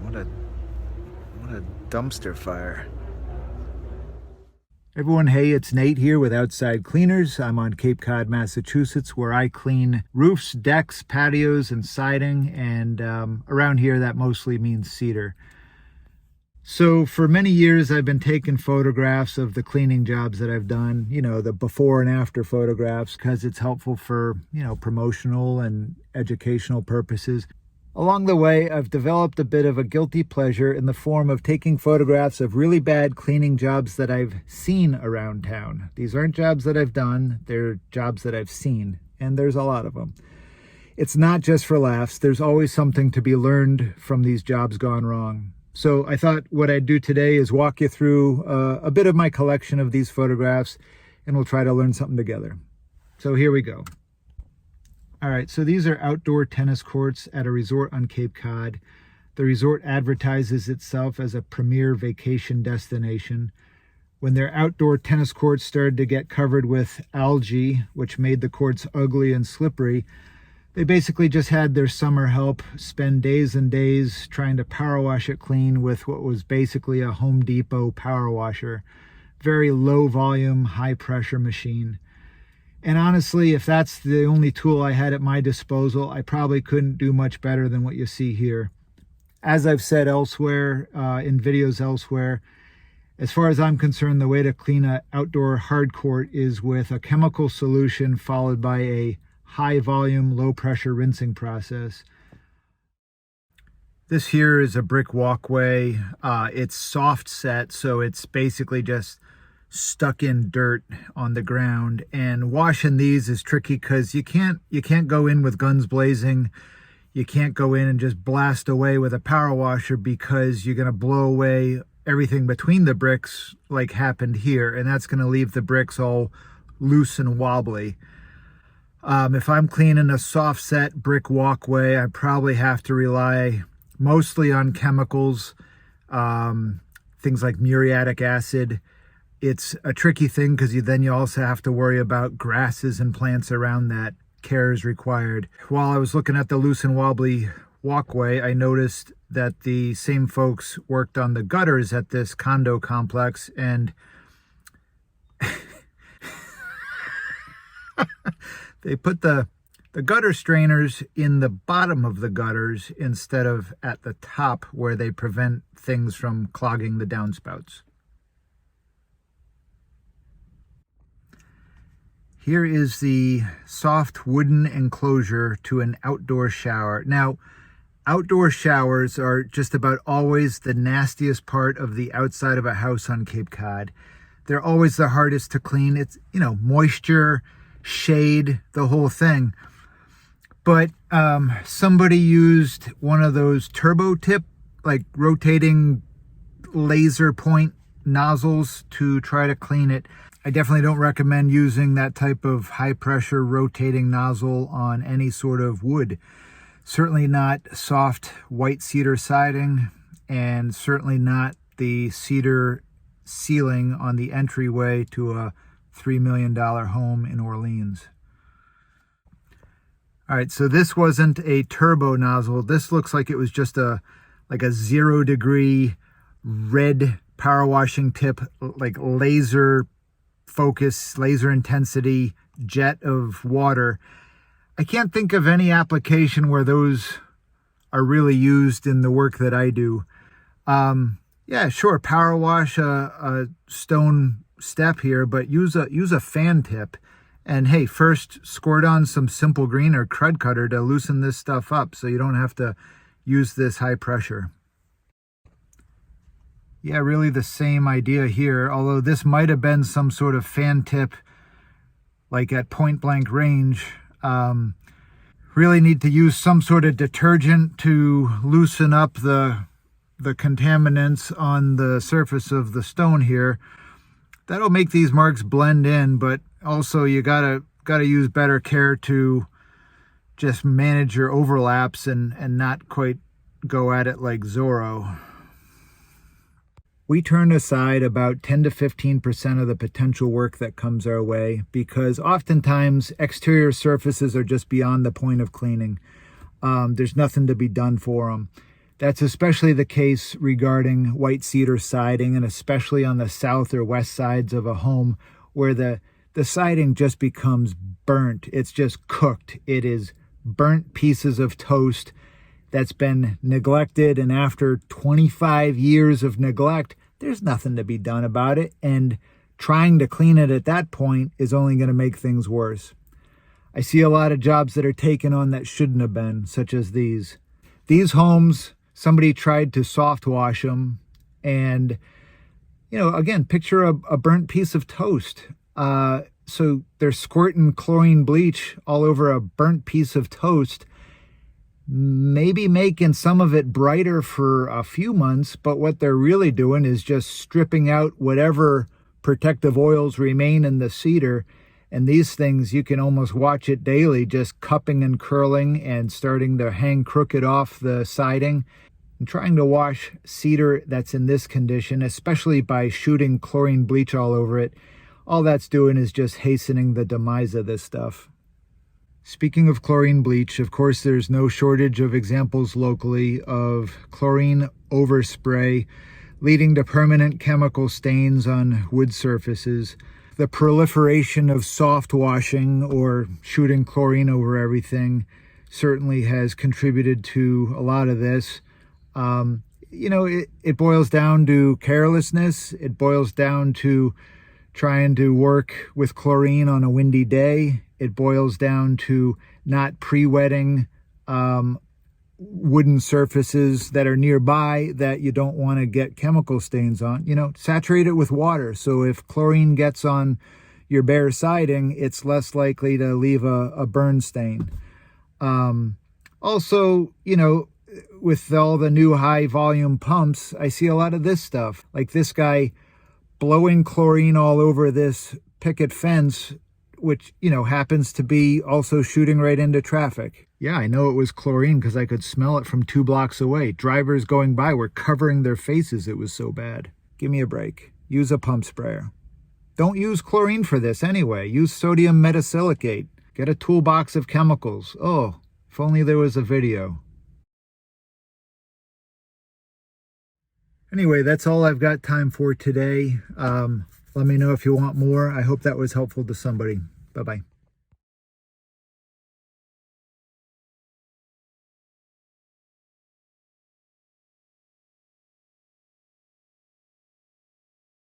What a dumpster fire. Everyone, hey, it's Nate here with Outside Cleaners. I'm on Cape Cod, Massachusetts, where I clean roofs, decks, patios, and siding. And around here, that mostly means cedar. So for many years, I've been taking photographs of the cleaning jobs that I've done, you know, the before and after photographs, because it's helpful for, you know, promotional and educational purposes. Along the way, I've developed a bit of a guilty pleasure in the form of taking photographs of really bad cleaning jobs that I've seen around town. These aren't jobs that I've done, they're jobs that I've seen, and there's a lot of them. It's not just for laughs. There's always something to be learned from these jobs gone wrong. So I thought what I'd do today is walk you through a bit of my collection of these photographs, and we'll try to learn something together. So here we go. All right, so these are outdoor tennis courts at a resort on Cape Cod. The resort advertises itself as a premier vacation destination. When their outdoor tennis courts started to get covered with algae, which made the courts ugly and slippery, they basically just had their summer help spend days and days trying to power wash it clean with what was basically a Home Depot power washer. Very low volume, high pressure machine. And honestly, if that's the only tool I had at my disposal, I probably couldn't do much better than what you see here. As I've said elsewhere, in videos elsewhere, as far as I'm concerned, the way to clean an outdoor hard court is with a chemical solution followed by a high volume, low pressure rinsing process. This here is a brick walkway. It's soft set, so it's basically just stuck in dirt on the ground, and washing these is tricky because you can't go in with guns blazing. You can't go in and just blast away with a power washer because you're going to blow away everything between the bricks like happened here, and that's going to leave the bricks all loose and wobbly. If I'm cleaning a soft set brick walkway, I probably have to rely mostly on chemicals, things like muriatic acid. It's a tricky thing because you also have to worry about grasses and plants around that. Care is required. While I was looking at the loose and wobbly walkway, I noticed that the same folks worked on the gutters at this condo complex, and they put the gutter strainers in the bottom of the gutters instead of at the top where they prevent things from clogging the downspouts. Here is the soft wooden enclosure to an outdoor shower. Now, outdoor showers are just about always the nastiest part of the outside of a house on Cape Cod. They're always the hardest to clean. It's, you know, moisture, shade, the whole thing. But somebody used one of those turbo tip, like rotating laser point nozzles to try to clean it. I definitely don't recommend using that type of high pressure rotating nozzle on any sort of wood. Certainly not soft white cedar siding, and certainly not the cedar ceiling on the entryway to a $3 million home in Orleans. All right, so this wasn't a turbo nozzle. This looks like it was just a 0 degree red power washing tip, like laser focus, laser intensity jet of water. I can't think of any application where those are really used in the work that I do. Yeah, sure, power wash a stone step here, but use a fan tip. And hey, first squirt on some Simple Green or Crud Cutter to loosen this stuff up so you don't have to use this high pressure. Yeah, really the same idea here, although this might have been some sort of fan tip, like at point blank range. Really need to use some sort of detergent to loosen up the contaminants on the surface of the stone here. That'll make these marks blend in, but also you gotta use better care to just manage your overlaps and not quite go at it like Zorro. We turn aside about 10 to 15% of the potential work that comes our way because oftentimes exterior surfaces are just beyond the point of cleaning. There's nothing to be done for them. That's especially the case regarding white cedar siding, and especially on the south or west sides of a home where the siding just becomes burnt. It's just cooked. It is burnt pieces of toast that's been neglected, and after 25 years of neglect, there's nothing to be done about it, and trying to clean it at that point is only going to make things worse. I see a lot of jobs that are taken on that shouldn't have been, such as these. These homes, somebody tried to soft wash them, and, you know, again, picture a burnt piece of toast. So they're squirting chlorine bleach all over a burnt piece of toast, maybe making some of it brighter for a few months, but what they're really doing is just stripping out whatever protective oils remain in the cedar. And these things, you can almost watch it daily, just cupping and curling and starting to hang crooked off the siding. And trying to wash cedar that's in this condition, especially by shooting chlorine bleach all over it, all that's doing is just hastening the demise of this stuff. Speaking of chlorine bleach, of course, there's no shortage of examples locally of chlorine overspray leading to permanent chemical stains on wood surfaces. The proliferation of soft washing or shooting chlorine over everything certainly has contributed to a lot of this. You know, it boils down to carelessness. It boils down to trying to work with chlorine on a windy day. It boils down to not pre-wetting wooden surfaces that are nearby that you don't want to get chemical stains on. You know, saturate it with water. So if chlorine gets on your bare siding, it's less likely to leave a burn stain. Also, you know, with all the new high volume pumps, I see a lot of this stuff. Like this guy blowing chlorine all over this picket fence, which, you know, happens to be also shooting right into traffic. Yeah, I know it was chlorine because I could smell it from 2 blocks away. Drivers going by were covering their faces. It was so bad. Give me a break. Use a pump sprayer. Don't use chlorine for this anyway. Use sodium metasilicate. Get a toolbox of chemicals. Oh, if only there was a video. Anyway, that's all I've got time for today. Let me know if you want more. I hope that was helpful to somebody. Bye-bye.